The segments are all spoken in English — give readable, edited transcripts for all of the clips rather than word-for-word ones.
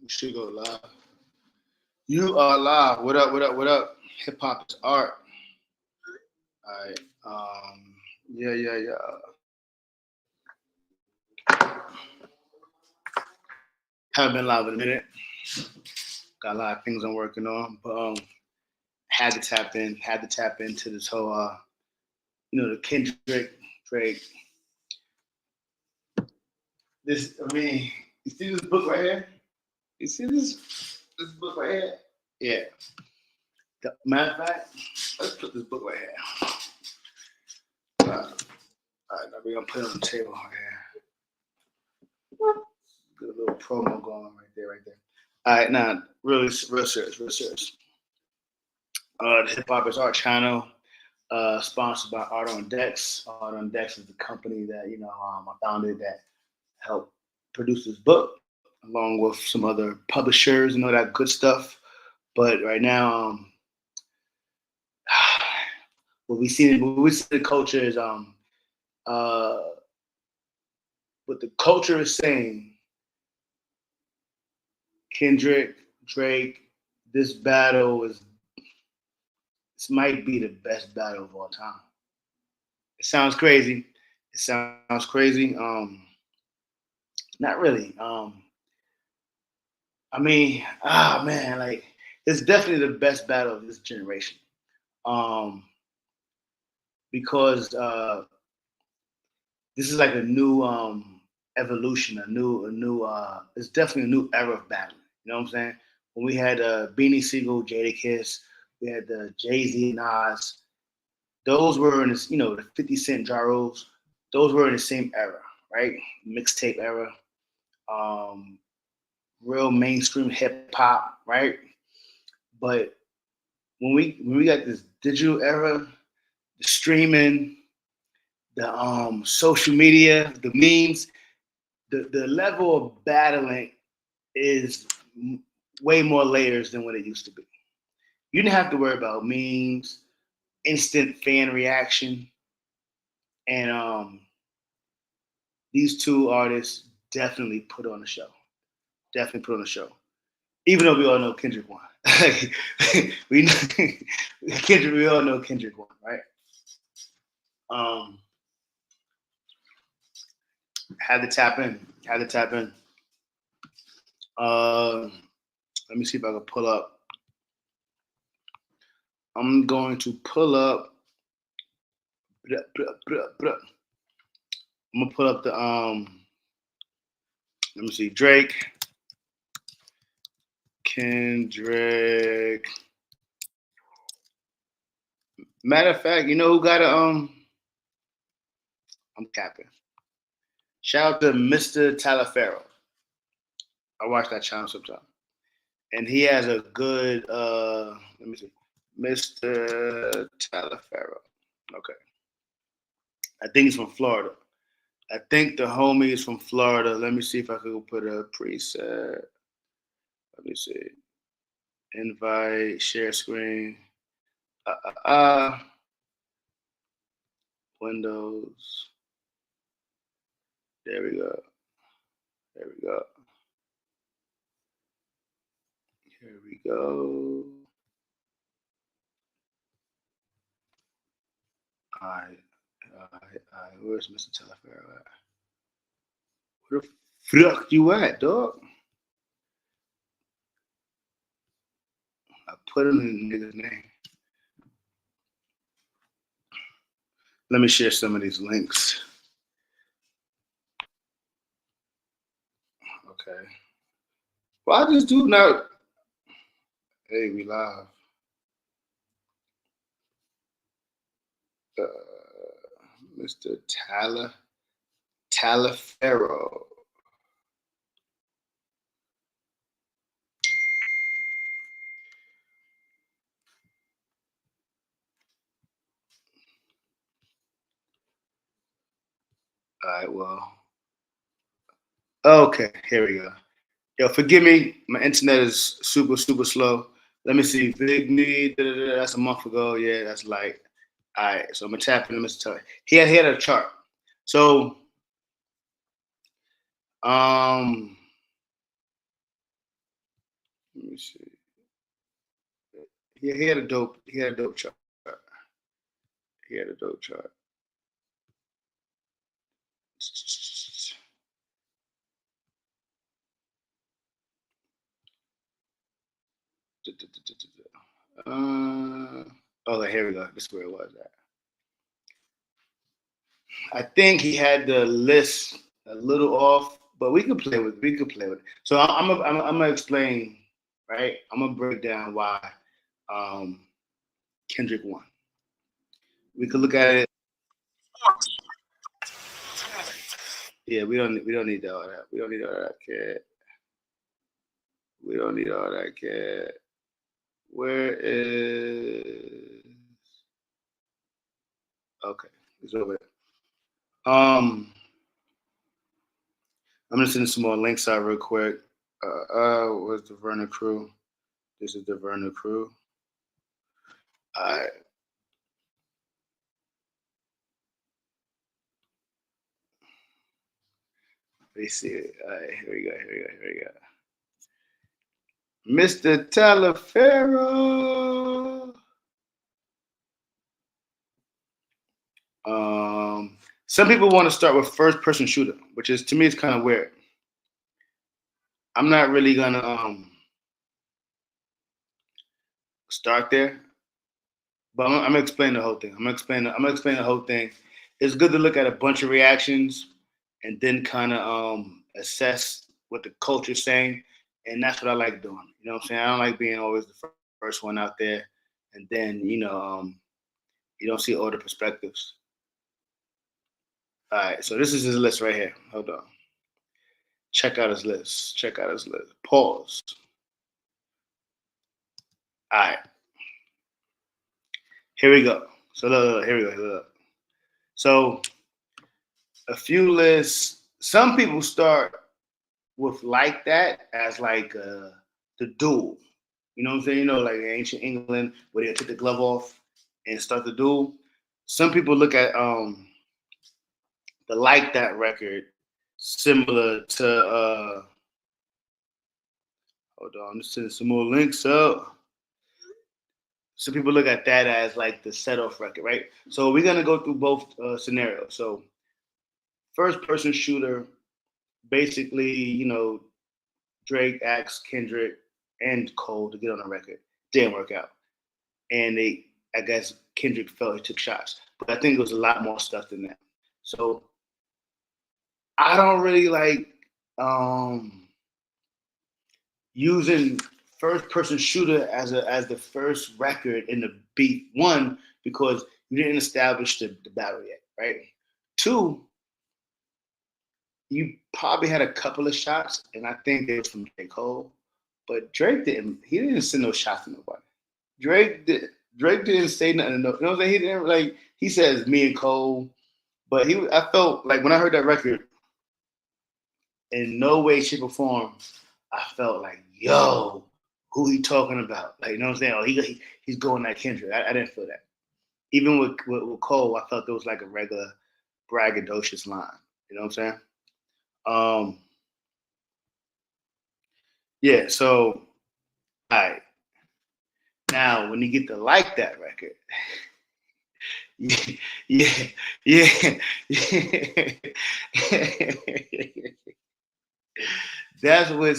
We should go live. You are live. What up? What up? What up? Hip hop is art. All right. Yeah, yeah, yeah. Haven't been live in a minute. Got a lot of things I'm working on, but had to tap in. Had to tap into this whole, the Kendrick, Drake. This, I mean, you see this book right here? You see this book right here? Yeah. Matter of fact, let's put this book right here. All right, now we're gonna put it on the table right here. Good little promo going on right there, right there. All right, now really, real serious, real serious. The Hip Hop is Art channel, sponsored by Art on Decks. Art on Decks is the company that I founded that helped produce this book, along with some other publishers and all that good stuff. But right now, what we see the culture is uh, what the culture is saying. Kendrick, Drake, this battle is this might be the best battle of all time. It sounds crazy. It sounds crazy. Not really. I mean, man, like it's definitely the best battle of this generation. Um, because this is like a new evolution, it's definitely a new era of battling. You know what I'm saying? When we had Beanie Siegel, Jadakiss, we had the Jay-Z, Nas, those were in this, the 50 Cent Jaros, those were in the same era, right? Mixtape era, um, real mainstream hip hop, right? But when we got this digital era, the streaming, the social media, the memes, the level of battling is way more layers than what it used to be. You didn't have to worry about memes, instant fan reaction, and these two artists definitely put on a show. Definitely put on a show. Even though we all know Kendrick won. we know, Kendrick. We all know Kendrick won, right? Um, had to tap in. Had to tap in. Uh, Let me see if I can pull up. I'm going to pull up. I'm gonna pull up the Let me see. Drake, Kendrick. Matter of fact, you know who got a I'm capping. Shout out to Mr. Talaferro. I watch that channel sometimes. And he has a good let me see. Mr. Talaferro. Okay. I think he's from Florida. I think the homie is from Florida. Let me see if I could put a preset. Let me see. Invite, share screen. Windows. There we go. There we go. Here we go. All right. All right. All right. Where's Mr. Telefair at? Where the fuck you at, dog? I put him in the nigga's name. Let me share some of these links. Okay. Well, I just do not. Hey, we live. Uh, Mr. Talaferro. All right, well. Okay, here we go. Yo, forgive me. My internet is super, super slow. Let me see. Big need. That's a month ago. Yeah, that's like. All right, so I'm gonna tap into Mr. Tully. He had a chart. So, um, me see. Yeah, he had a dope. He had a dope chart. He had a dope chart. Oh, here we go. This is where it was at. I think he had the list a little off, but we could play with. We could play with it. So I'm gonna explain. Right, I'm gonna break down why um, Kendrick won. We could look at it. Yeah, we don't need all that. We don't need all that, kid. We don't need all that, kid. Where is? Okay, it's over there. I'm gonna send some more links out real quick. Where's the Vernon crew? This is the Vernon crew. All right. Let me see it. All right, here we go. Here we go. Here we go. Mr. Talaferro. Some people want to start with first-person shooter, which is to me is kind of weird. I'm not really gonna start there, but I'm gonna explain the whole thing. I'm gonna explain the whole thing. It's good to look at a bunch of reactions and then kind of assess what the culture's saying, and that's what I like doing. You know what I'm saying? I don't like being always the first one out there, and then you don't see all the perspectives. All right, so this is his list right here. Hold on. Check out his list. Check out his list. Pause. All right. Here we go. So look, here we go. Look. So a few lists. Some people start with like that as like the duel. You know what I'm saying? You know, like in ancient England where they took the glove off and start the duel. Some people look at the like that record similar to hold on, I'm just sending some more links up. Some people look at that as like the set off record, right? So we're gonna go through both scenarios. So first person shooter, basically, Drake asked Kendrick and Cole to get on the record. Didn't work out. And I guess Kendrick felt he took shots. But I think it was a lot more stuff than that. So I don't really like using first person shooter as the first record in the beat. One, because you didn't establish the battle yet, right? Two, you probably had a couple of shots, and I think they was from J. Cole. But Drake didn't. He didn't send no shots to nobody. Drake did. Drake didn't say nothing. You know what I'm saying? He didn't like. He says me and Cole, but I felt like when I heard that record, in no way, shape, or form, I felt like, yo, who he talking about? Like, you know what I'm saying? Oh, he's going at Kendrick. I didn't feel that. Even with Cole, I felt there was like a regular braggadocious line. You know what I'm saying? Um, yeah. So, all right. Now, when you get to like that record, yeah, yeah, yeah. that's what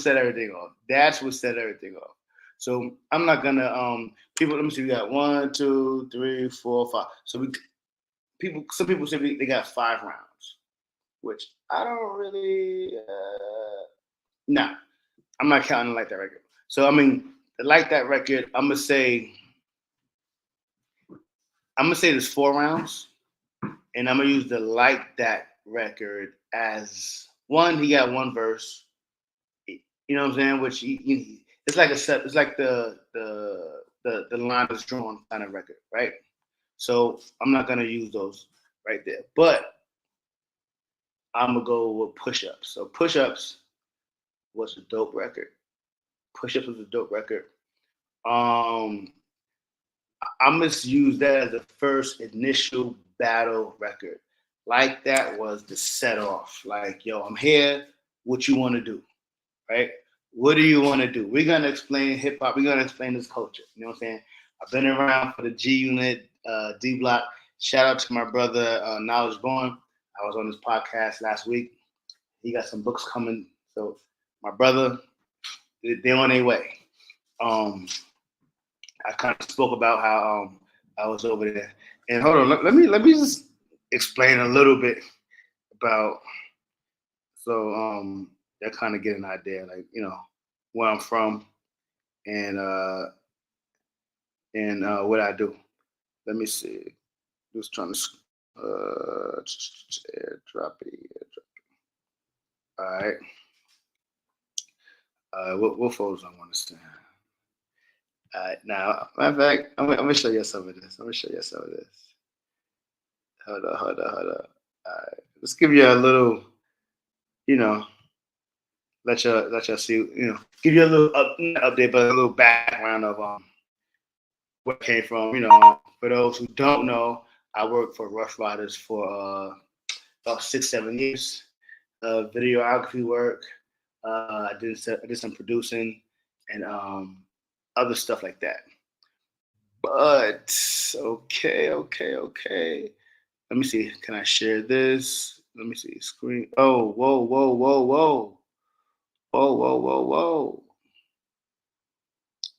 set everything off. That's what set everything off. So I'm not gonna people. Let me see. We got 1, 2, 3, 4, 5. So some people say they got 5 rounds, which I don't really. Nah, I'm not counting like that record. So I mean, like that record, I'm gonna say there's 4 rounds, and I'm gonna use the like that record as one. He got one verse. You know what I'm saying? Which it's like a set. It's like the line is drawn kind of record, right? So I'm not gonna use those right there, but I'm gonna go with Push Ups. So Push Ups was a dope record. Push Ups was a dope record. Um, I must use that as the first initial battle record. Like that was the set off. Like, yo, I'm here. What you want to do, right? What do you want to do? We're gonna explain hip hop. We're gonna explain this culture. You know what I'm saying? I've been around for the G Unit, D Block. Shout out to my brother Knowledge Born. I was on this podcast last week. He got some books coming. So my brother, they're on their way. Um, I kind of spoke about how I was over there. And hold on, let me just explain a little bit about so that kind of get an idea, like where I'm from and what I do. Let me see. Just trying to airdrop it. All right. What photos I want to send? All right. Now, matter of fact, I'm gonna show you some of this. I'm gonna show you some of this. Hold up. All right. Let's give you a little, you know, let y'all see, give you a little update, but a little background of where I came from. For those who don't know, I worked for Rough Riders for about 6-7 years. Videography work. I did some producing and other stuff like that. But okay. Let me see. Can I share this? Let me see. Screen. Oh, whoa.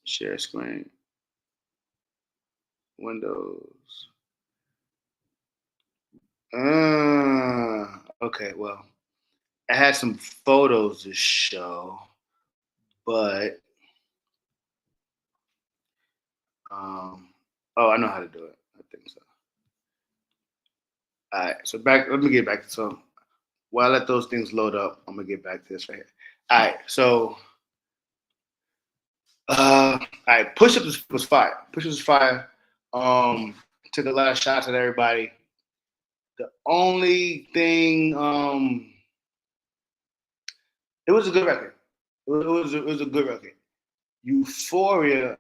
Share screen. Windows. Okay, well, I had some photos to show, but oh, I know how to do it. I think so. All right, so let me get back to some. While I let those things load up, I'm gonna get back to this right here. All right, so all right, push-ups was fire. Push-ups was fire. Um, took a lot of shots at everybody. The only thing, it was a good record. It was a good record. Euphoria.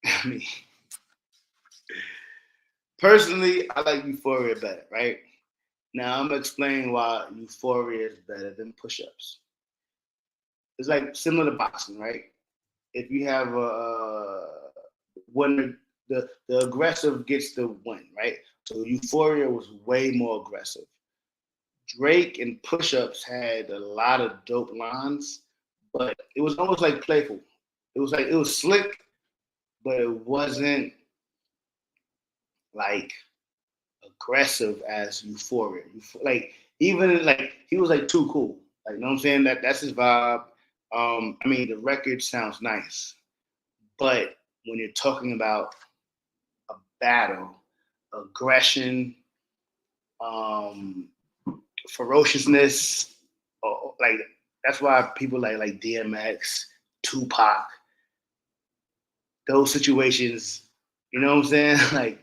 I mean, personally, I like Euphoria better. Right now, I'm gonna explain why Euphoria is better than push-ups. It's like similar to boxing, right? If you have when the aggressive gets the win, right? So Euphoria was way more aggressive. Drake and Push Ups had a lot of dope lines, but it was almost like playful. It was slick, but it wasn't like aggressive as Euphoria. Like even like he was like too cool. Like you know what I'm saying? That's his vibe. I mean the record sounds nice, but when you're talking about a battle, aggression, um, ferociousness, like that's why people like DMX, Tupac, those situations, you know what I'm saying? Like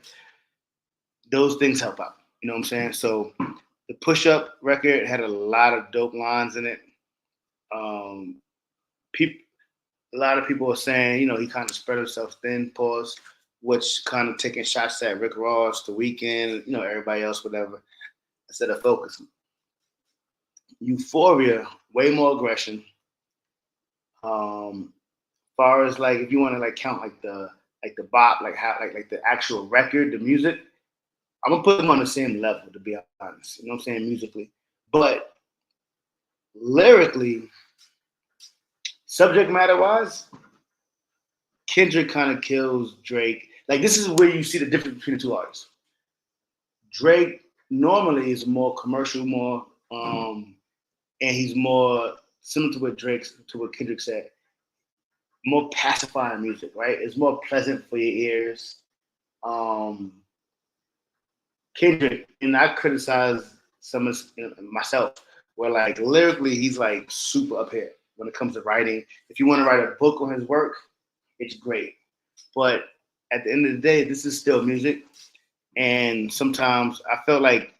those things help out. You know what I'm saying? So the push up record had a lot of dope lines in it. Um, people, a lot of people are saying, he kind of spread himself thin, pause, which kind of taking shots at Rick Ross, The Weeknd, everybody else, whatever, instead of focusing. Euphoria, way more aggression. Far as like if you want to like count like the bop, like how like the actual record, the music, I'm gonna put them on the same level to be honest. You know what I'm saying musically, but lyrically, subject matter wise, Kendrick kind of kills Drake. Like this is where you see the difference between the two artists. Drake normally is more commercial, more and he's more similar to what Kendrick said, more pacifying music, right? It's more pleasant for your ears. Um, Kendrick, and I criticize some of myself, where like lyrically he's like super up here when it comes to writing. If you want to write a book on his work, it's great. But at the end of the day, this is still music. And sometimes I felt like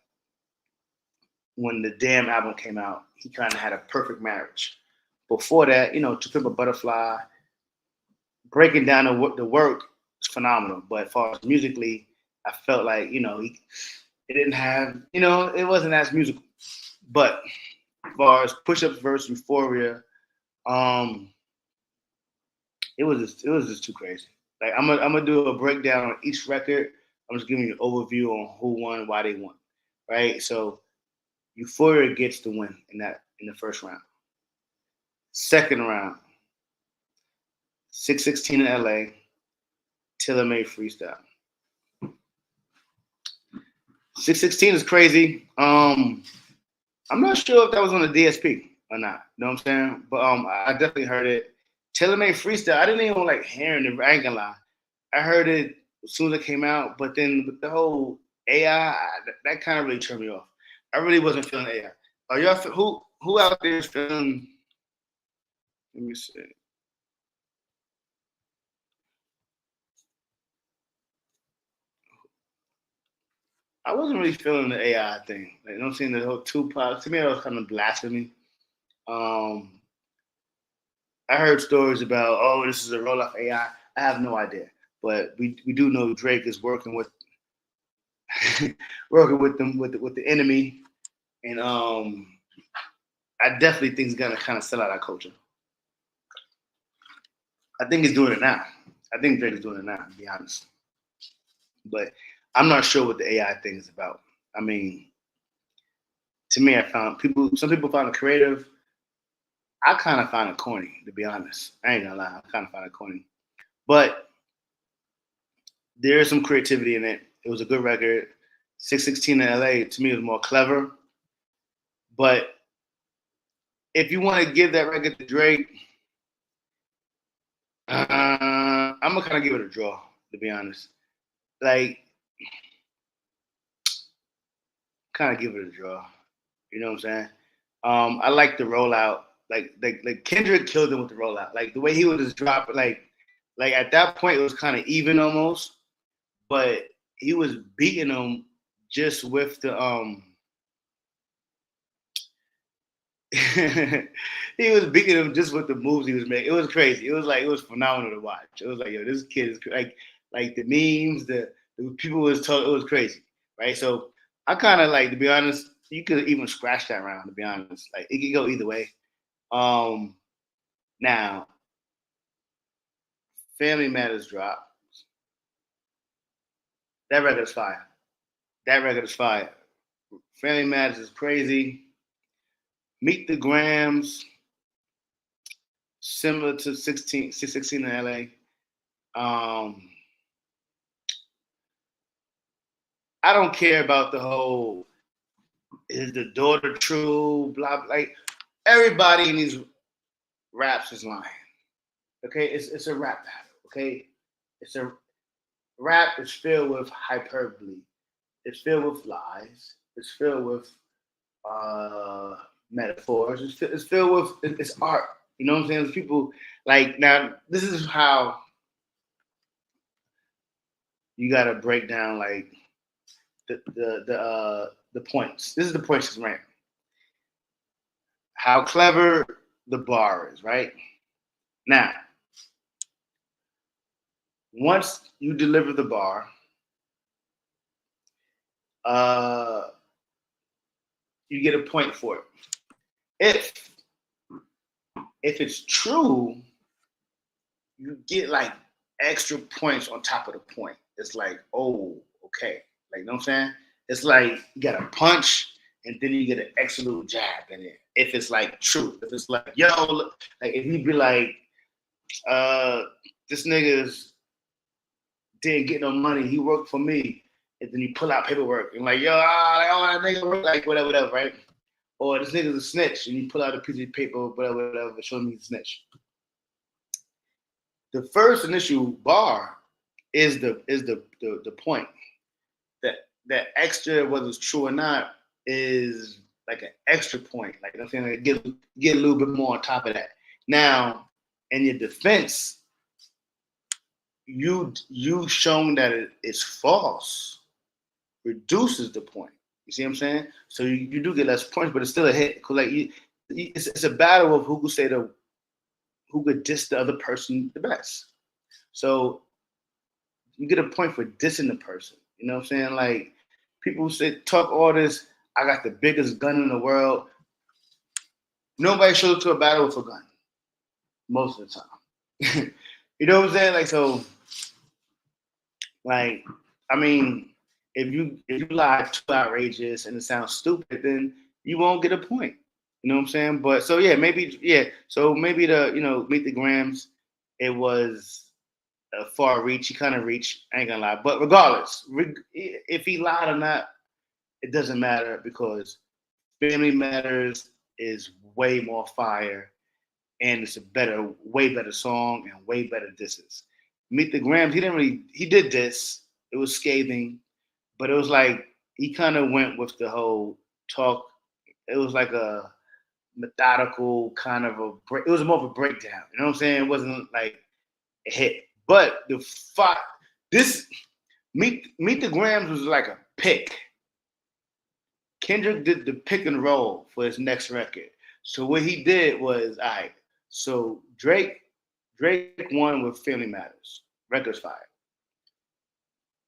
when the damn album came out, he kind of had a perfect marriage. Before that, To Pimp a Butterfly, breaking down the work is phenomenal. But as far as musically, I felt like, it didn't have, it wasn't as musical. But as far as Push Ups versus Euphoria, Um, it was just too crazy. Like I'm gonna do a breakdown on each record. I'm just giving you an overview on who won, why they won, right? So Euphoria gets the win in the first round. Second round, 616 in LA, Taylor Made Freestyle. 616 is crazy. I'm not sure if that was on the DSP or not. You know what I'm saying? But I definitely heard it. Taylor Made Freestyle. I didn't even like hearing it. I ain't gonna lie. I heard it as soon as it came out, but then with the whole AI, that kind of really turned me off. I really wasn't feeling AI. Are y'all who out there is feeling? Let me see. I wasn't really feeling the AI thing. Like, you know what I'm saying? The whole Tupac. To me, that was kind of blasphemy. Um, I heard stories about, oh, this is a roll off AI. I have no idea, but we do know Drake is working with working with them with the enemy, and I definitely think he's gonna kind of sell out our culture. I think he's doing it now. I think Drake is doing it now, to be honest. But I'm not sure what the AI thing is about. I mean, to me, I found people. Some people found it creative. I kind of find it corny, to be honest. I ain't gonna lie. I kind of find it corny, but there is some creativity in it. It was a good record. 616 in LA to me was more clever. But if you want to give that record to Drake, I'm gonna kind of give it a draw, to be honest. Like, kind of give it a draw. You know what I'm saying? I like the rollout. Like Kendrick killed him with the rollout. Like the way he would just drop it. Like at that point it was kind of even almost, but he was beating him just with the he was beating him just with the moves he was making. It was crazy. It was phenomenal to watch. It was like, yo, this kid is like the memes, the people was told it was crazy, right? So I kind of like, to be honest, you could even scratch that round. To be honest, like it could go either way. Um, Now, Family Matters drop. That record is fire. That record is fire. Family Matters is crazy. Meet the Grams, similar to 616 in LA. Um, I don't care about the whole is the daughter true, blah, blah. Like everybody in these raps is lying. Okay, it's a rap battle. Okay, it's a rap is filled with hyperbole. It's filled with lies. It's filled with uh, metaphors. It's filled with it's art. You know what I'm saying? There's people like now. This is how you got to break down like the points. This is the points right. How clever the bar is, right? Now, once you deliver the bar, uh, you get a point for it. If if it's true, you get like extra points on top of the point. It's like, oh, okay. Like, you know what I'm saying? It's like you got a punch and then you get an extra little jab in it. If it's like true, if it's like, yo, look, like if you be like, uh, this nigga's didn't get no money, he worked for me, and then you pull out paperwork and like, yo, like, oh, that nigga work, like whatever, right? Or this nigga's a snitch, and you pull out a piece of paper, whatever, showing me the snitch. The first initial bar is the point. That extra, whether it's true or not, is like an extra point. Like I'm saying, like get a little bit more on top of that. Now, in your defense, you shown that it's false reduces the point. You see what I'm saying? So you do get less points, but it's still a hit. Cause like it's a battle of who could diss the other person the best. So you get a point for dissing the person. You know what I'm saying? Like people say talk all this. I got the biggest gun in the world. Nobody shows up to a battle with a gun. most of the time. You know what I'm saying? Like so, like I mean, if you lie too outrageous and it sounds stupid, then you won't get a point. You know what I'm saying? But so yeah, maybe yeah. So maybe the Meet the Grams, it was a far reach. He kind of reached. I ain't gonna lie. But regardless, if he lied or not, it doesn't matter because Family Matters is way more fire and it's a way better song and way better disses. Meet the Grams, he did this. It was scathing, but it was like he kind of went with the whole talk. It was like a methodical kind of a break. It was more of a breakdown. You know what I'm saying? It wasn't like a hit. But this Meet the Grams was like a pick. Kendrick did the pick and roll for his next record. So what he did was, all right. So Drake won with Family Matters. Records fire.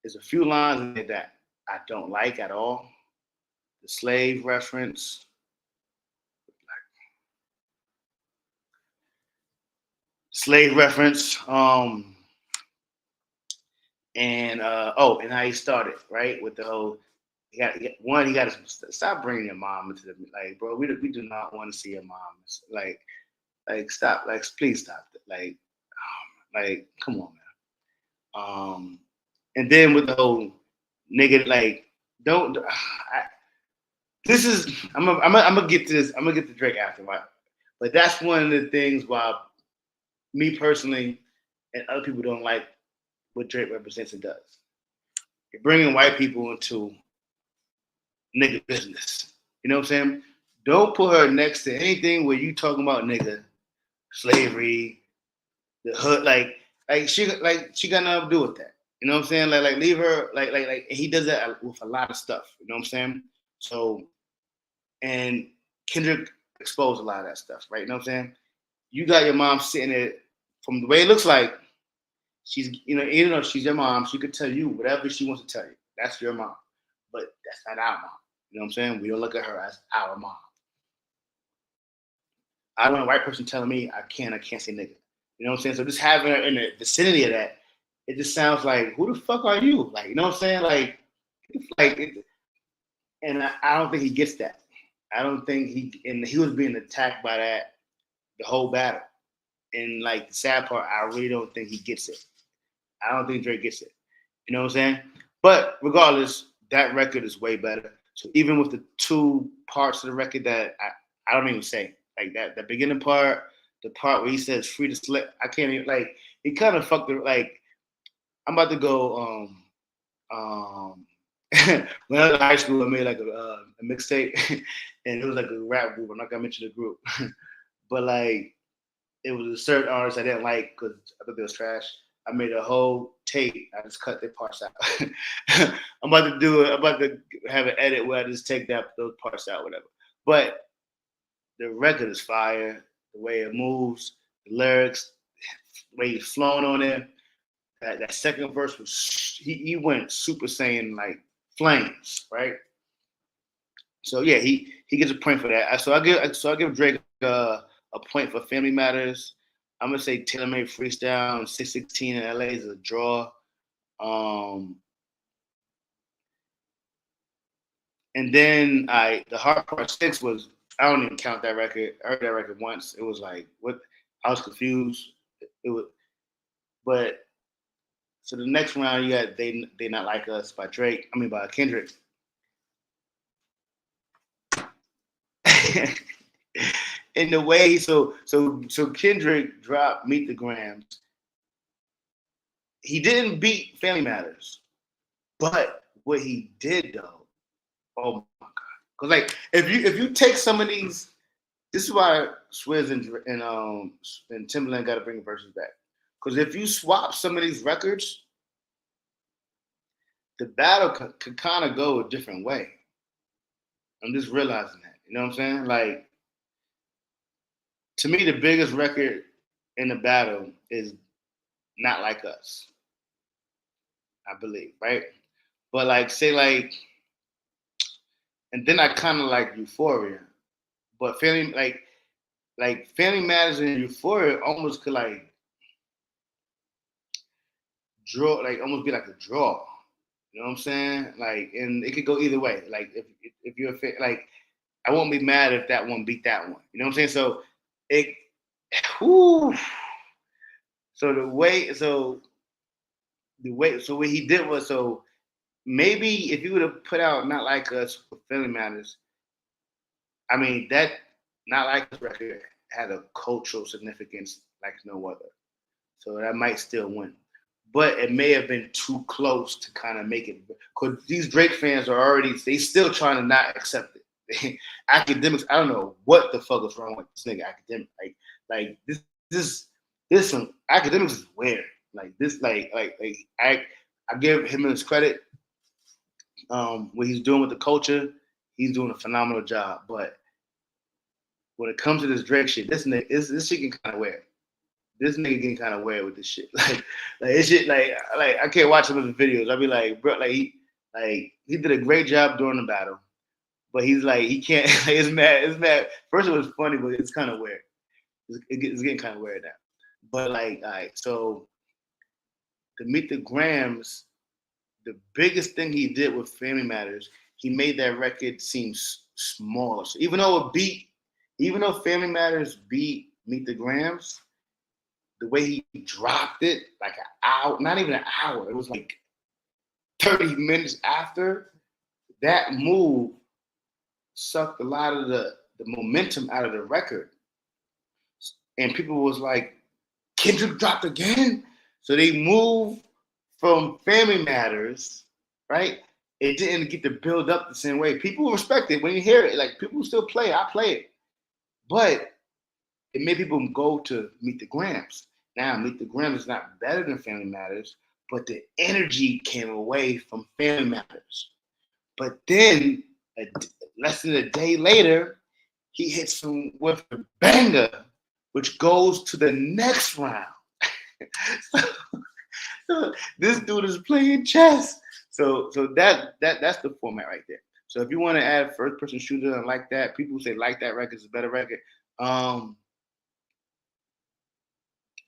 There's a few lines in there that I don't like at all. The slave reference, slave reference, and how he started right with the whole. He got to stop bringing your mom into the like, bro. We do not want to see your mom. Like stop, like please stop. Like come on, man. And then with the whole nigga, like don't. This is I'm gonna get to this. I'm gonna get to Drake after a while, but that's one of the things why me personally and other people don't like what Drake represents and does. You're bringing white people into nigga business. You know what I'm saying? Don't put her next to anything where you talking about nigga, slavery, the hood, like she got nothing to do with that. You know what I'm saying? Like leave her like he does that with a lot of stuff. You know what I'm saying? So and Kendrick exposed a lot of that stuff, right? You know what I'm saying? You got your mom sitting there from the way it looks like she's even though she's your mom, she could tell you whatever she wants to tell you. That's your mom. But that's not our mom. You know what I'm saying? We don't look at her as our mom. I don't want a white person telling me I can't say nigga. You know what I'm saying? So just having her in the vicinity of that, it just sounds like, who the fuck are you? Like, you know what I'm saying? And I don't think he gets that. I don't think he was being attacked by that the whole battle. And like the sad part, I really don't think he gets it. I don't think Drake gets it. You know what I'm saying? But regardless, that record is way better. So even with the two parts of the record that I don't even say, like that the beginning part, the part where he says free to slip, I can't even like he kind of fucked it like I'm about to go when I was in high school I made like a mixtape and it was like a rap group. I'm not gonna mention the group. But like it was a certain artist I didn't like because I thought they was trash. I made a whole tape. I just cut their parts out. I'm about to do it. I'm about to have an edit where I just take those parts out, whatever. But the record is fire. The way it moves, the lyrics, the way he's flowing on it. That second verse was he went Super Saiyan like flames, right? So yeah, he gets a point for that. So I give Drake a point for Family Matters. I'm gonna say Taylor Made Freestyle and 616 in LA is a draw. Um, and then the Hard Part 6 was I don't even count that record. I heard that record once. It was like what I was confused. It was but so the next round you got They Not Like Us by Drake. I mean by Kendrick. In the way so Kendrick dropped Meet the Grams. He didn't beat Family Matters, but what he did though, oh my god! Because like if you take some of these, this is why Swizz and Timbaland got to bring the verses back. Because if you swap some of these records, the battle could kind of go a different way. I'm just realizing that. You know what I'm saying? Like to me, the biggest record in the battle is Not Like Us. I believe, right? But like, say like, and then I kind of like Euphoria, but feeling like like Family Matters and Euphoria almost could like draw, like almost be like a draw. You know what I'm saying? Like, and it could go either way. Like, if you're a fan, like, I won't be mad if that one beat that one. You know what I'm saying? So, it, whew. So so what he did was, so maybe if he would have put out Not Like Us with Family Matters, I mean that Not Like Us record had a cultural significance like no other. So that might still win. But it may have been too close to kind of make it, because these Drake fans are already, they still trying to not accept it. Academics, I don't know what the fuck is wrong with this nigga academic. Like this one, academics is weird. Like this, I give him his credit. What he's doing with the culture, he's doing a phenomenal job. But when it comes to this Drake shit, this shit get kind of weird. This nigga getting kind of weird with this shit. Like this shit, like I can't watch some of the videos. I'll be like, bro, he did a great job during the battle, but he's like he can't. Like, it's mad. First it was funny, but it's kind of weird. It's getting kind of weird now. But like, all right, so to Meet the Grams, the biggest thing he did with Family Matters, he made that record seem smaller. So even though Family Matters beat Meet the Grams, the way he dropped it, like an hour, not even an hour, it was like 30 minutes after, that move sucked a lot of the momentum out of the record. And people was like, Kendrick dropped again? So they moved from Family Matters, right? It didn't get to build up the same way. People respect it when you hear it. Like, people still play it. I play it. But it made people go to Meet the Grams. Now, Meet the Grams is not better than Family Matters, but the energy came away from Family Matters. But then, less than a day later, he hits him with a banger, which goes to the next round. So this dude is playing chess. So that's the format right there. So if you want to add first person shooter and like that, people say like that record is a better record.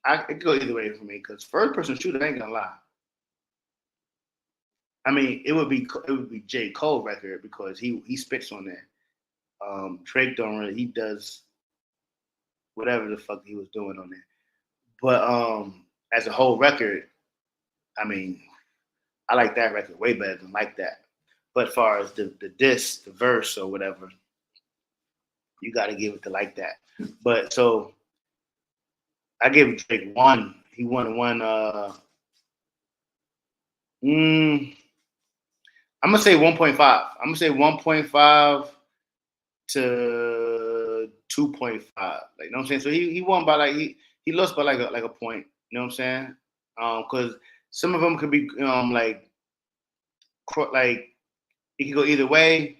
It could go either way for me because first person shooter, I ain't gonna lie. I mean, it would be J. Cole record because he spits on there. Drake don't really, he does whatever the fuck he was doing on there. But as a whole record, I mean, I like that record way better than like that. But as far as the disc, the verse or whatever, you got to give it to like that. But so I gave Drake one. He won one. Mm, I'm gonna say 1.5. I'm gonna say 1.5 to 2.5. Like, you know what I'm saying? So he won by like he lost by like a point. You know what I'm saying? Because some of them could be like it could go either way.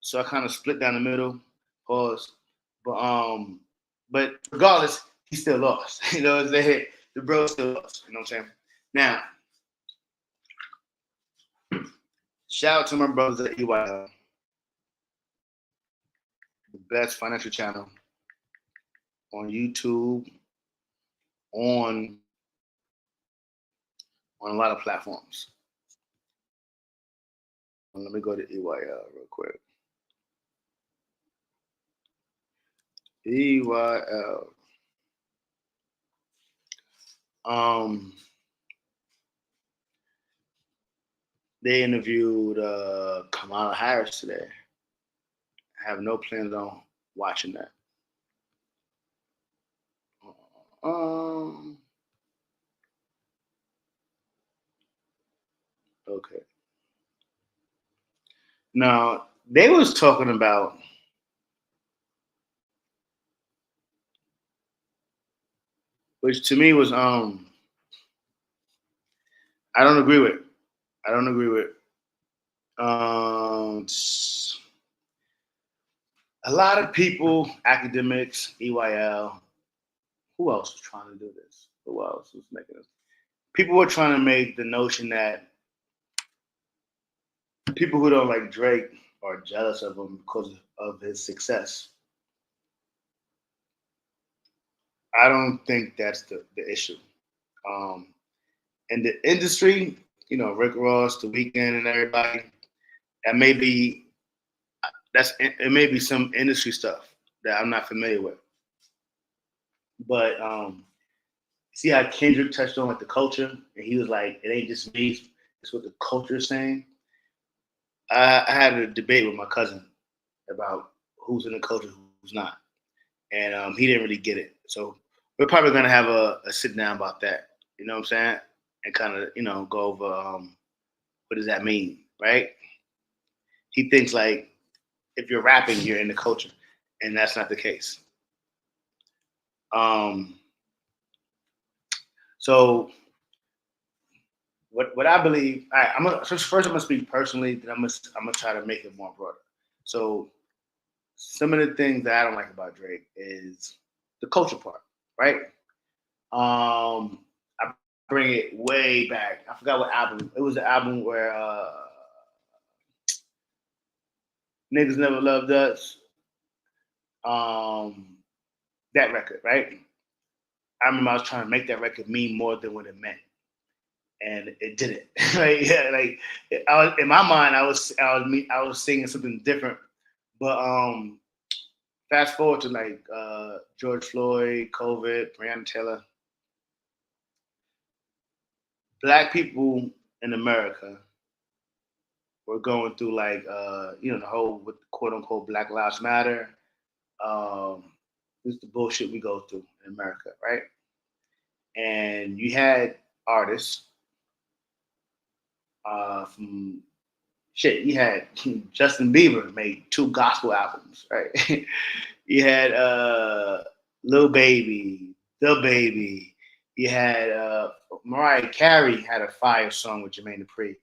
So I kind of split down the middle. Pause. But but regardless, he still lost. You know what I'm saying? The bro still lost. You know what I'm saying? Now, shout out to my brothers at EYL, the best financial channel on YouTube, on a lot of platforms. Let me go to EYL real quick. EYL. They interviewed Kamala Harris today. I have no plans on watching that. Okay. Now they was talking about which to me was I don't agree with. I don't agree with. A lot of people, academics, EYL. Who else was trying to do this? Who else was making this? People were trying to make the notion that people who don't like Drake are jealous of him because of his success. I don't think that's the issue. Um, in the industry, Rick Ross, The Weeknd, and everybody, that may be it may be some industry stuff that I'm not familiar with. But see how Kendrick touched on like the culture, and he was like, "It ain't just me; it's what the culture is saying." I had a debate with my cousin about who's in the culture, who's not, and he didn't really get it. So we're probably gonna have a sit down about that. You know what I'm saying? And kind of go over what does that mean, right? He thinks like if you're rapping, you're in the culture, and that's not the case. Um, so what I believe, all right, first I'm gonna speak personally, then I'm gonna try to make it more broader. So some of the things that I don't like about Drake is the culture part, right? I bring it way back. I forgot what album. It was the album where niggas never loved us. Um, that record, right? I remember I was trying to make that record mean more than what it meant, and it didn't. Like, yeah, like in my mind, I was singing something different. But fast forward to like George Floyd, COVID, Breonna Taylor, black people in America were going through like the whole with quote unquote Black Lives Matter. Um, this is the bullshit we go through in America, right? And you had artists from shit. You had Justin Bieber made two gospel albums, right? You had Lil Baby, The Baby. You had Mariah Carey had a fire song with Jermaine Dupri.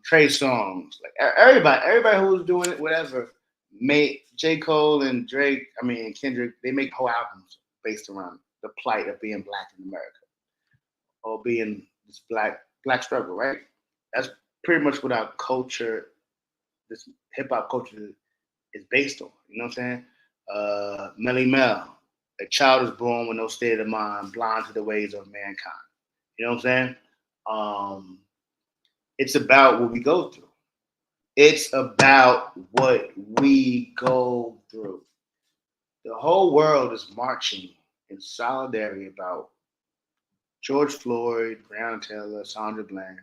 Trey Songz, like everybody who was doing it, whatever, made J. Cole and Drake, Kendrick, they make whole albums based around the plight of being black in America or being this black struggle, right? That's pretty much what our culture, this hip hop culture is based on. You know what I'm saying? Melly Mel, a child is born with no state of mind, blind to the ways of mankind. You know what I'm saying? Um, it's about what we go through. It's about what we go through. The whole world is marching in solidarity about George Floyd, Breonna Taylor, Sandra Bland.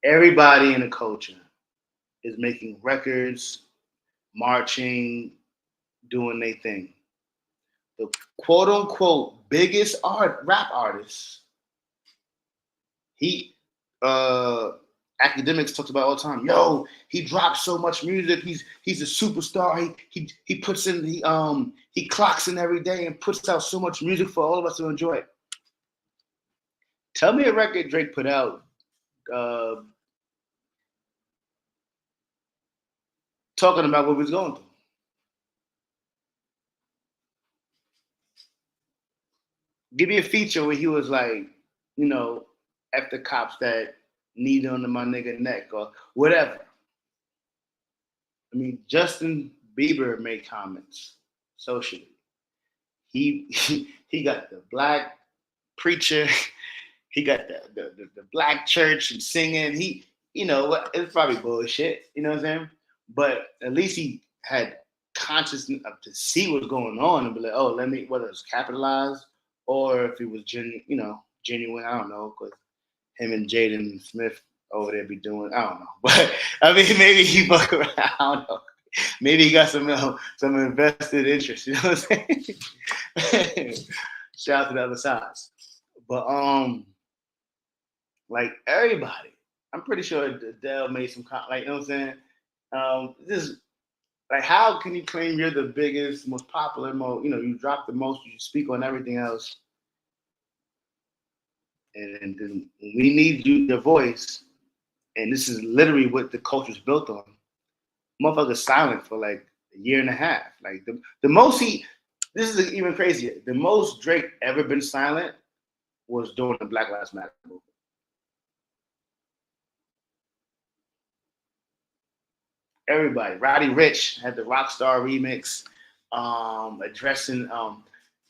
Everybody in the culture is making records, marching, doing their thing. The quote unquote biggest rap artist, he academics talks about all the time. Yo, he drops so much music. He's a superstar. He puts in he clocks in every day and puts out so much music for all of us to enjoy. Tell me a record Drake put out uh, talking about what he was going through. Give me a feature where he was like, you know, F the cops that need under my nigga neck or whatever. Justin Bieber made comments socially. He got the black preacher, he got the black church and singing. It's probably bullshit, you know what I'm saying? But at least he had consciousness of to see what's going on and be like, oh, let me whether it's capitalized or if it was genuine. I don't know, because him and Jaden Smith over there be doing. I don't know, but maybe he fuck around. I don't know. Maybe he got some invested interest. You know what I'm saying? Shout out to the other sides, but like everybody, I'm pretty sure Adele made some like you know what I'm saying. This like how can you claim you're the biggest, most popular, you drop the most, you speak on everything else, and then we need your voice, and this is literally what the culture's built on. Motherfucker's silent for like a year and a half. Like the most this is even crazier. The most Drake ever been silent was during the Black Lives Matter movement. Everybody, Roddy Ricch had the Rockstar remix. addressing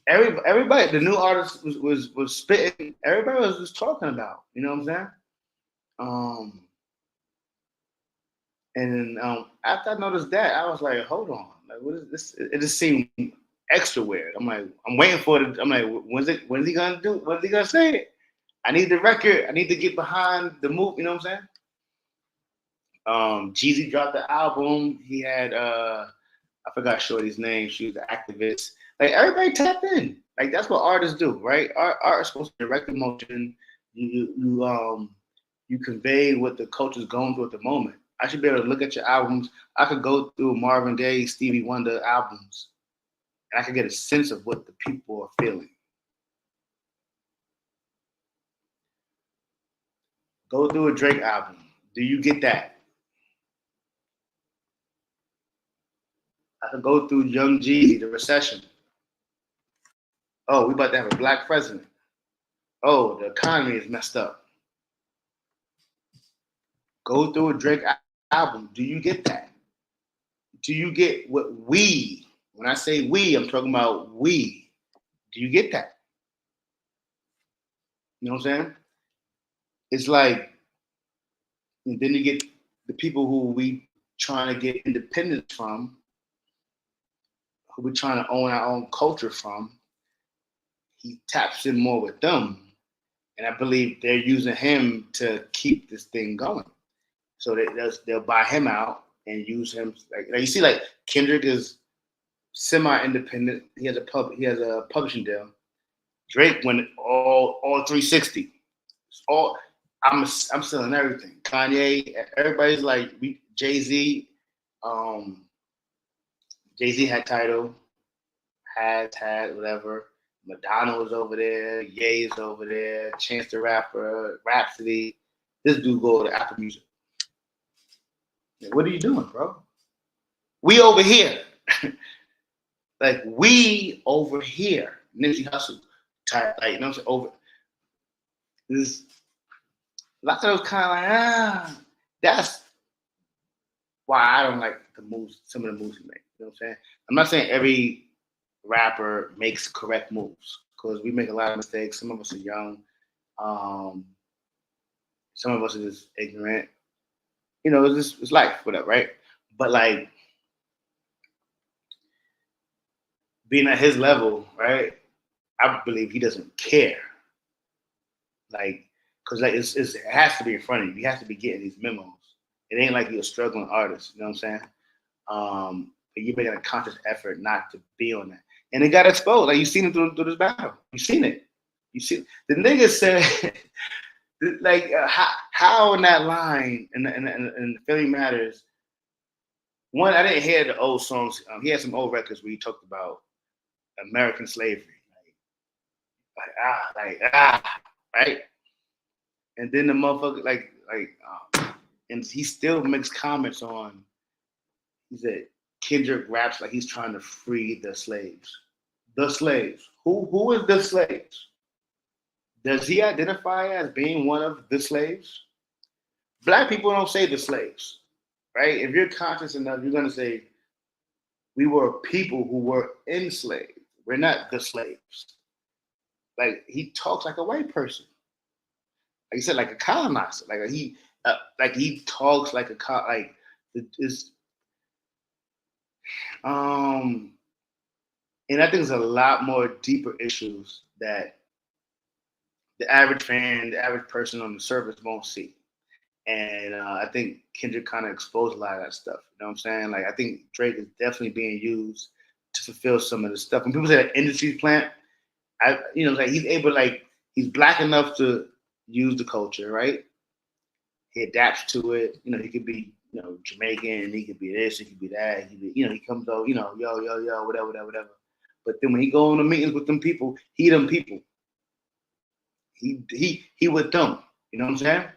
everybody. The new artist was spitting. Everybody was just talking about. You know what I'm saying? Um, and then after I noticed that, I was like, hold on, like what is this? It just seemed extra weird. I'm like, I'm waiting for it. I'm like, when's he gonna do? When's he gonna say it? I need the record. I need to get behind the move. You know what I'm saying? Jeezy dropped the album. He had I forgot Shorty's name. She was an activist. Like everybody tap in. Like that's what artists do, right? Art is supposed to direct emotion. You convey what the culture's going through at the moment. I should be able to look at your albums. I could go through Marvin Gaye, Stevie Wonder albums, and I could get a sense of what the people are feeling. Go through a Drake album. Do you get that? I could go through Young Jeezy, The Recession. Oh, we about to have a black president. Oh, the economy is messed up. Go through a Drake album. Do you get that? Do you get what we, when I say we, I'm talking about we. Do you get that? You know what I'm saying? It's like, and then you get the people who we trying to get independence from, who we trying to own our own culture from. He taps in more with them. And I believe they're using him to keep this thing going. So they'll buy him out and use him. Like you see, like Kendrick is semi-independent. He has a publishing deal. Drake went all 360. It's all I'm selling everything. Kanye, everybody's like Jay-Z. Jay-Z had title, had whatever. Madonna was over there. Ye is over there. Chance the Rapper, Rhapsody. This dude go to Apple Music. What are you doing, bro? We over here. Like we over here. Nipsey Hussle type, like you know what I'm saying? Over this a lot of those kind of like, that's why I don't like the moves, some of the moves he makes. You know what I'm saying? I'm not saying every rapper makes correct moves because we make a lot of mistakes. Some of us are young. Um, some of us are just ignorant. You know, it's life, whatever, right? But like being at his level, right? I believe he doesn't care. Like, cause like it has to be in front of you. You have to be getting these memos. It ain't like you're a struggling artist. You know what I'm saying? But you're making a conscious effort not to be on that. And it got exposed. Like you seen it through this battle. You seen it. You see the nigga said like how in that line in Philly Matters. One, I didn't hear the old songs. He had some old records where he talked about American slavery, right? And then the motherfucker and he still makes comments on. He said Kendrick raps like he's trying to free the slaves. The slaves. Who is the slaves? Does he identify as being one of the slaves? Black people don't say the slaves, right? If you're conscious enough, you're gonna say we were people who were enslaved. We're not the slaves. Like he talks like a white person. Like you said, like a colonizer. Like he talks like like it's and I think there's a lot more deeper issues that the average fan, the average person on the surface won't see. And I think Kendrick kind of exposed a lot of that stuff. You know what I'm saying? Like I think Drake is definitely being used to fulfill some of the stuff. When people say that industry's plant, like he's able, like he's black enough to use the culture, right? He adapts to it. You know, he could be, Jamaican, he could be this, he could be that. He could be, he comes out, yo, whatever. But then when he go on the meetings with them people, he them people. He with them. You know what I'm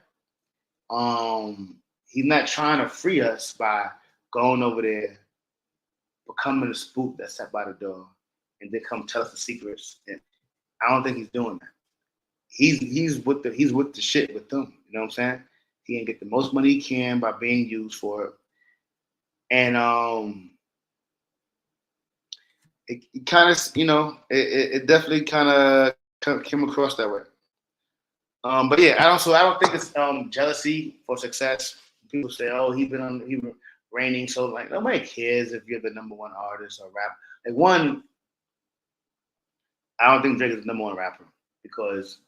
saying? He's not trying to free us by going over there, becoming a spook that's sat by the door, and then come tell us the secrets. And I don't think he's doing that. He's with the shit with them. You know what I'm saying? He can get the most money he can by being used for it. And it kind of, it definitely kind of came across that way. But yeah, I don't think it's jealousy for success. People say, "Oh, he been reigning," so like nobody cares if you're the number one artist or rap. Like one, I don't think Drake is the number one rapper because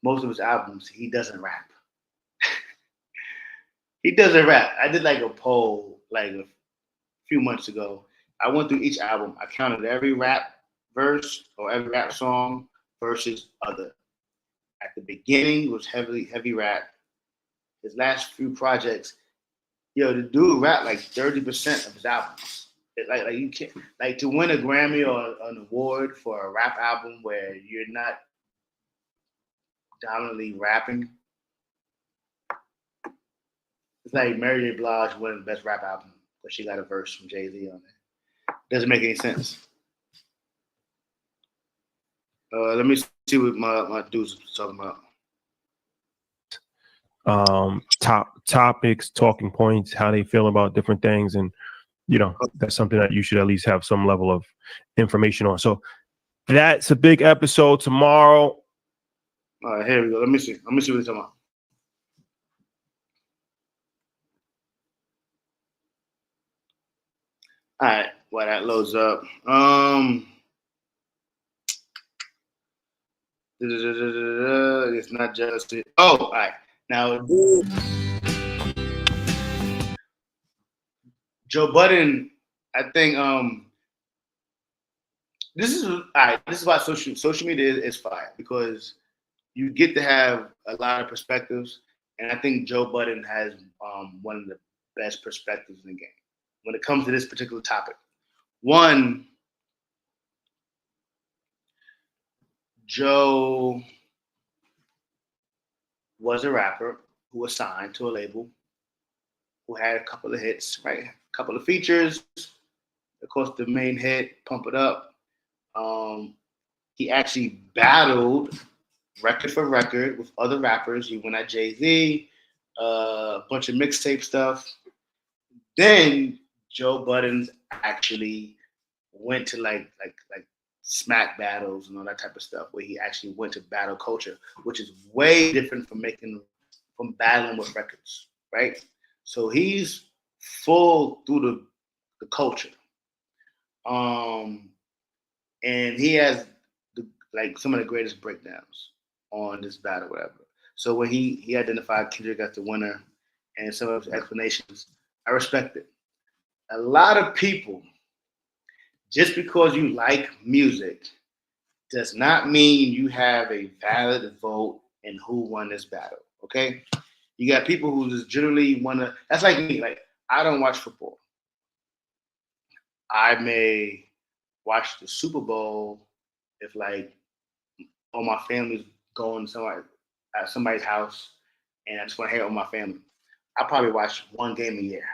most of his albums he doesn't rap. He doesn't rap. I did like a poll like a few months ago. I went through each album. I counted every rap verse or every rap song versus other. At the beginning was heavy rap. His last few projects, the dude rap like 30% of his albums. Like you can't like to win a Grammy or an award for a rap album where you're not dominantly rapping. It's like Mary J. Blige winning the best rap album because she got a verse from Jay Z on it. Doesn't make any sense. Let me see what my dudes are talking about. Top topics, talking points, how they feel about different things, and that's something that you should at least have some level of information on. So that's a big episode tomorrow. All right, here we go. Let me see what they're talking about. All right, while that loads up, it's not just it. Oh, all right. Now, Joe Budden, I think this is all right. This is why social media is fire because you get to have a lot of perspectives, and I think Joe Budden has one of the best perspectives in the game when it comes to this particular topic. One, Joe was a rapper who was signed to a label, who had a couple of hits, right? A couple of features. Of course, the main hit, "Pump It Up." He actually battled record for record with other rappers. He went at Jay-Z, a bunch of mixtape stuff. Then Joe Budden actually went to like smack battles and all that type of stuff, where he actually went to battle culture, which is way different from battling with records, right? So he's full through the culture. And he has like some of the greatest breakdowns on this battle, whatever. So when he identified Kendrick as the winner and some of his explanations, I respect it. A lot of people, just because you like music, does not mean you have a valid vote in who won this battle. Okay, you got people who just generally want to. That's like me. Like I don't watch football. I may watch the Super Bowl if like all my family's going somewhere at somebody's house and I just want to hang out with my family. I probably watch one game a year,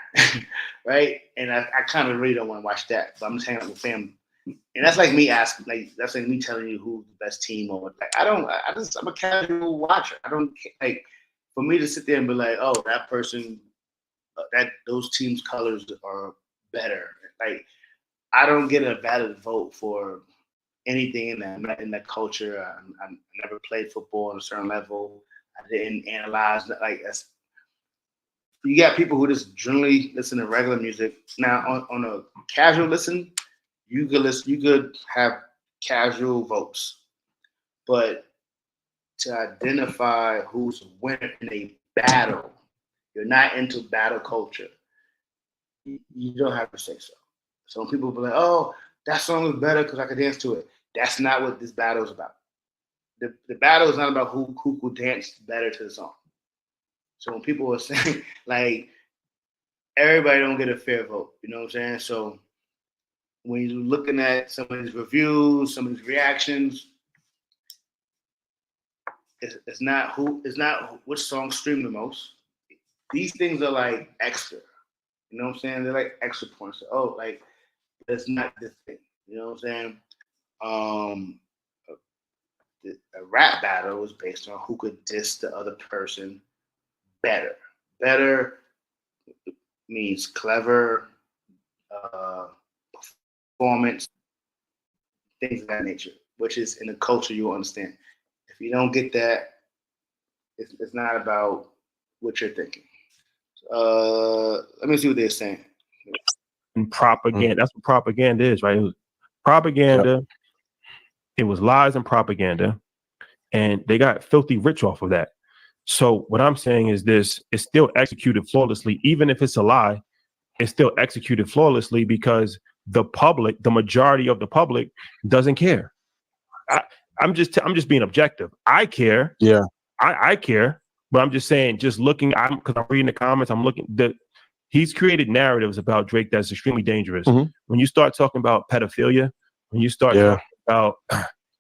right? And I kind of really don't want to watch that, but I'm just hanging out with family. And that's like me asking, like that's like me telling you who's the best team or what. Like, I'm a casual watcher. I don't like for me to sit there and be like, oh, that person, that those teams' colors are better. Like I don't get a valid vote for anything in that culture. I never played football on a certain level. I didn't analyze like that's. You got people who just generally listen to regular music. Now on a casual listen, you could listen. You could have casual votes, but to identify who's a winner in a battle, you're not into battle culture. You don't have to say so. Some people be like, "Oh, that song is better because I could dance to it." That's not what this battle is about. The battle is not about who could dance better to the song. So when people are saying like everybody don't get a fair vote, you know what I'm saying? So when you're looking at some of these reviews, some of these reactions, it's not which song streamed the most. These things are like extra. You know what I'm saying? They're like extra points. Oh, like it's not this thing. You know what I'm saying? Um, a rap battle is based on who could diss the other person better. Better means clever, uh, performance. things of that nature, which is in the culture you'll understand. If you don't get that, it's not about what you're thinking. Let me see what they're saying. And propaganda. That's what propaganda is, right? It was propaganda. Yep. It was lies and propaganda, and they got filthy rich off of that. So what I'm saying is this: it's still executed flawlessly, even if it's a lie. It's still executed flawlessly because the public, the majority of the public, doesn't care. I'm just being objective. I care. Yeah, I care, but I'm just saying. Just looking, because I'm reading the comments. I'm looking that he's created narratives about Drake that's extremely dangerous. Mm-hmm. When you start talking about pedophilia, when you start talking about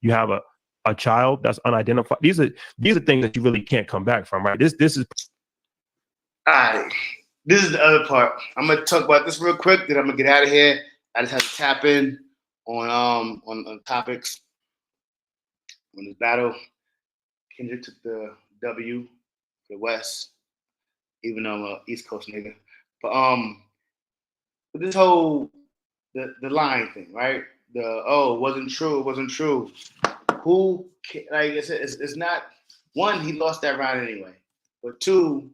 you have a child that's unidentified. These are things that you really can't come back from, right? This is. All right. This is the other part. I'm gonna talk about this real quick. Then I'm gonna get out of here. I just have to tap in on topics on this battle. Kendrick took the W for the West, even though I'm a East Coast nigga. But this whole the lying thing, right? It wasn't true. Who, like I said, it's not. One, he lost that round anyway. But two,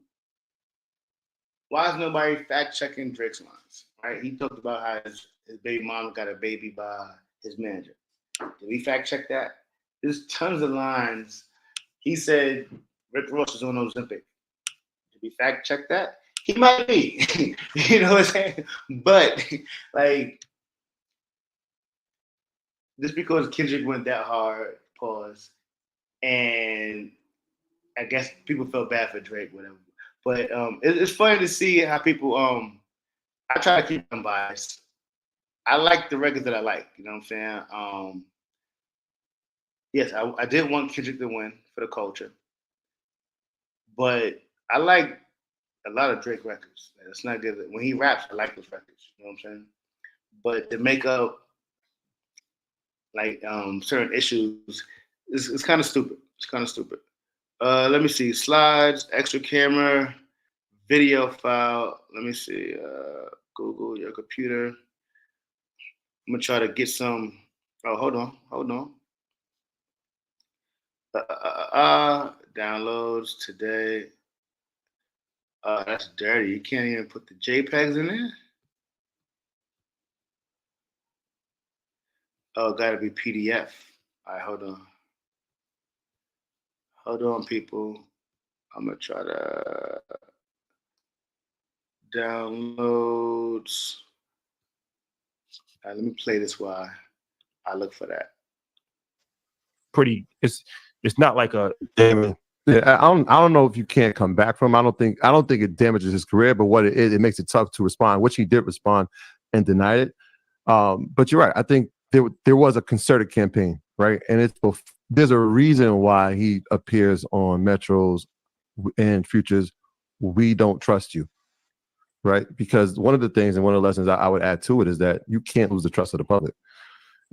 why is nobody fact checking Drake's lines? Right? He talked about how his baby mama got a baby by his manager. Did we fact check that? There's tons of lines. He said Rick Ross is on Ozempic. Did we fact check that? He might be. You know what I'm saying? But like, just because Kendrick went that hard, pause, and I guess people felt bad for Drake, whatever. But it's funny to see how people. I try to keep unbiased. I like the records that I like. You know what I'm saying? Yes, I did want Kendrick to win for the culture, but I like a lot of Drake records. It's not good. When he raps, I like those records. You know what I'm saying? But to make up like certain issues, it's kind of stupid. It's kind of stupid. Let me see. Slides, extra camera, video file. Let me see. Google your computer. I'm gonna try to get some. Oh, hold on. Downloads today. That's dirty. You can't even put the JPEGs in there. Oh, gotta be PDF. All right, hold on. Hold on, people. I'm gonna try to downloads. All right, let me play this while I look for that. It's not like a damn. Yeah, I don't know if you can't come back from. I don't think it damages his career, but what it is, it makes it tough to respond, which he did respond and denied it. But you're right. I think there was a concerted campaign, right? And there's a reason why he appears on Metros and Futures. We don't trust you, right? Because one of the things and one of the lessons I would add to it is that you can't lose the trust of the public.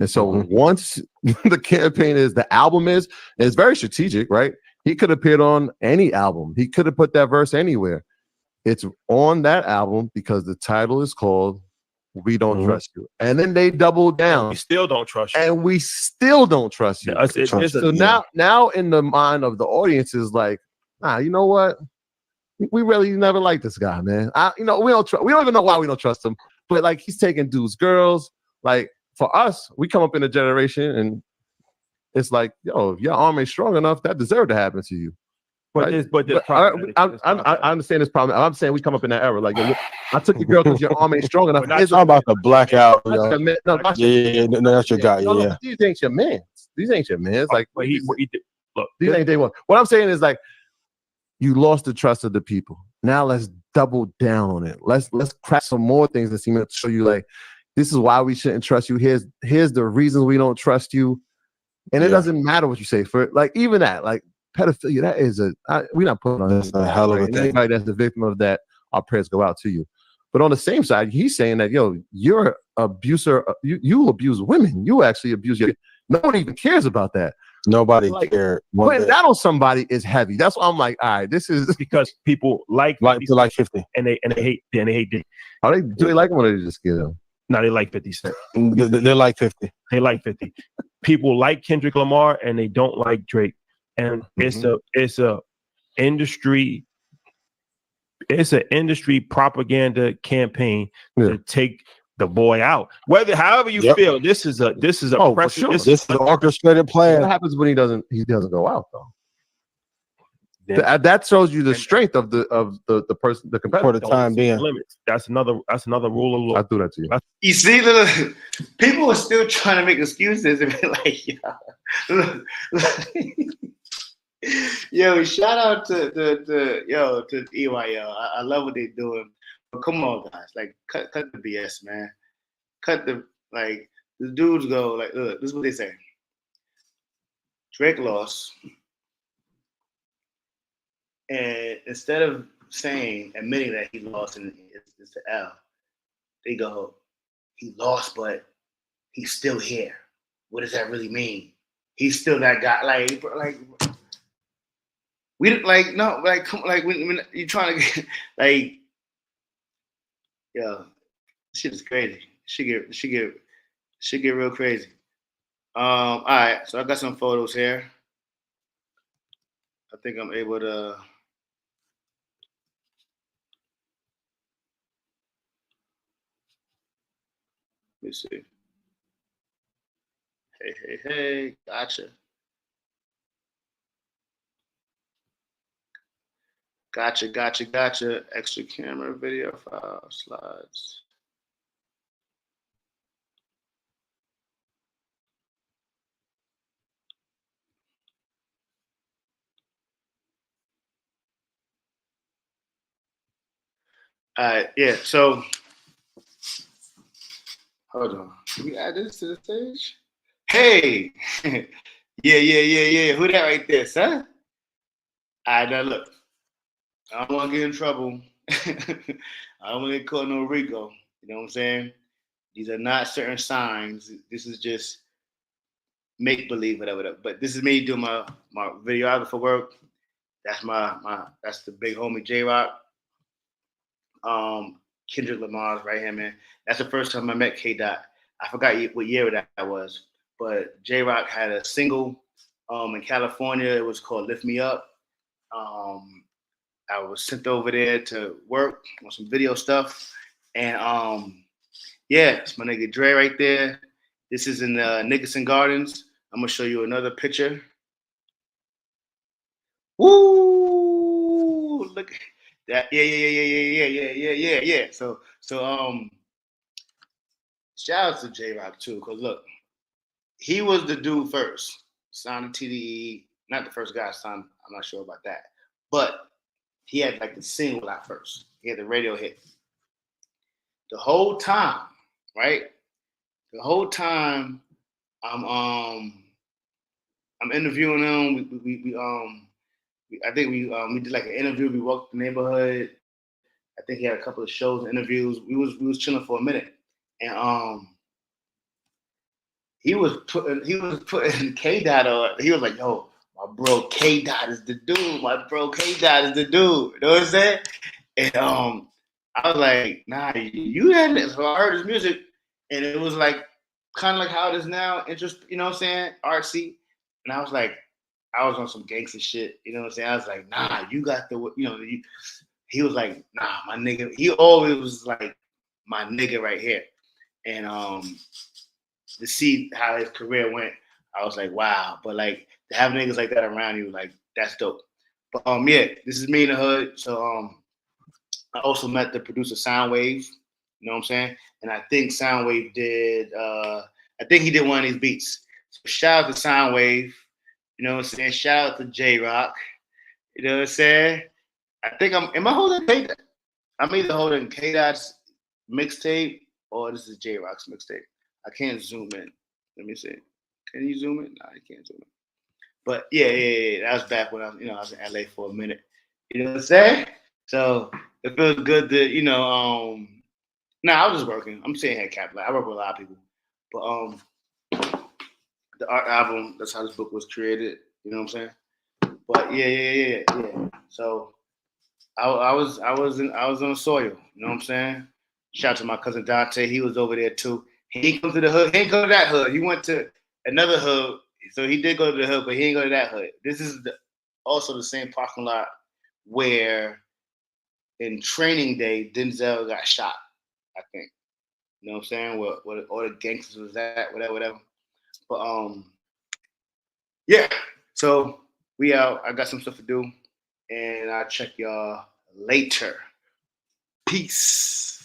And so once the campaign is, the album is, and it's very strategic, right? He could have appeared on any album. He could have put that verse anywhere. It's on that album because the title is called We Don't Trust You. And then they double down. We still don't trust you. And we still don't trust you. Now in the mind of the audience is like, you know what? We really never liked this guy, man. We don't even know why we don't trust him. But like, he's taking dudes, girls. Like, for us, we come up in a generation and it's like, yo, if your arm ain't strong enough, that deserved to happen to you. Right? I understand this problem. I'm saying we come up in that era. Like, I took your girl because your arm ain't strong enough. It's all about the blackout. No, that's your guy. Yeah. These ain't your man. These ain't your man. It's like, look, these ain't day one. What I'm saying is like, you lost the trust of the people. Now let's double down on it. Let's crack some more things that seem to show you like, this is why we shouldn't trust you. Here's the reasons we don't trust you. And it doesn't matter what you say for like even that, like pedophilia, that is we're not putting on this. A hell of a thing. Anybody that's the victim of that, our prayers go out to you. But on the same side, he's saying that, yo, you're an abuser. You abuse women. You actually abuse your. No one even cares about that. Nobody cared. Putting that on somebody is heavy. That's why I'm like, all right, this is because people like 50 and they hate Dick. Do they like him or they just get him? No, they like 50 Cent. They're like 50. They like 50. People like Kendrick Lamar and they don't like Drake. And it's an industry propaganda campaign to take the boy out. However you feel, this is a for sure. This is an orchestrated plan. What happens when he doesn't go out though? That shows you the strength of the person, the competitor. For the time being. Limits. That's another rule of law. I do that to you. You see, people are still trying to make excuses and be like, yo, shout out to EYL. I love what they're doing. But come on, guys, like cut the BS, man. The dudes go like, look, this is what they say. Drake lost. And instead of admitting that he lost and it's the L, they go, he lost, but he's still here. What does that really mean? He's still that guy. When you're trying to get shit is crazy. Should get real crazy. All right, so I got some photos here. I think I'm able to. Let me see. Hey, gotcha. Extra camera, video file, slides. All right, yeah, so hold on. Can we add this to the stage? Hey! yeah. Who that right there, son? All right, now look. I don't want to get in trouble. I don't want to get caught no RICO. You know what I'm saying? These are not certain signs. This is just make-believe, whatever. But this is me doing my videographer work. That's that's the big homie J-Rock. Kendrick Lamar's right here, man. That's the first time I met K-Dot. I forgot what year that was, but J-Rock had a single in California. It was called Lift Me Up. I was sent over there to work on some video stuff. And it's my nigga Dre right there. This is in Nickerson Gardens. I'm gonna show you another picture. Woo! Look at that. Yeah. So shout out to J-Rock too, because look, he was the dude first. Signed to TDE, not the first guy signed, I'm not sure about that. But he had like the single out first. He had the radio hit. The whole time, right? The whole time I'm interviewing him. I think we did like an interview. We walked the neighborhood. I think he had a couple of shows and interviews. We was chilling for a minute, and he was putting K-Dot on. He was like, "Yo, my bro K-Dot is the dude. My bro K-Dot is the dude." You know what I'm saying? And I was like, "Nah, you had it." So I heard his music, and it was like kind of like how it is now. Interest, you know what I'm saying? Artsy, and I was like. I was on some gangster shit, you know what I'm saying? I was like, nah, you got the, he was like, nah, my nigga. He always was like, my nigga right here. And to see how his career went, I was like, wow. But like, to have niggas like that around you, like, that's dope. But this is me in the hood. So I also met the producer Soundwave, you know what I'm saying? And I think Soundwave did, I think he did one of these beats. So shout out to Soundwave. You know what I'm saying? Shout out to J-Rock. You know what I'm saying? I think am I holding K-Dot? I'm either holding K-Dot's mixtape or this is J-Rock's mixtape. I can't zoom in. Let me see. Can you zoom in? No, you can't zoom in. But yeah. That was back when I was in LA for a minute. You know what I'm saying? So it feels good to, I was just working. I'm saying head cap. Like I work with a lot of people. But the art album, that's how this book was created. You know what I'm saying? But yeah. So I was on soil. You know what I'm saying? Shout out to my cousin Dante. He was over there too. He didn't come to the hood. He didn't go to that hood. He went to another hood. So he did go to the hood, but he didn't go to that hood. This is also the same parking lot where in Training Day, Denzel got shot, I think. You know what I'm saying? Where all the gangsters was at, whatever. But yeah. So we out. I got some stuff to do. And I'll check y'all later. Peace.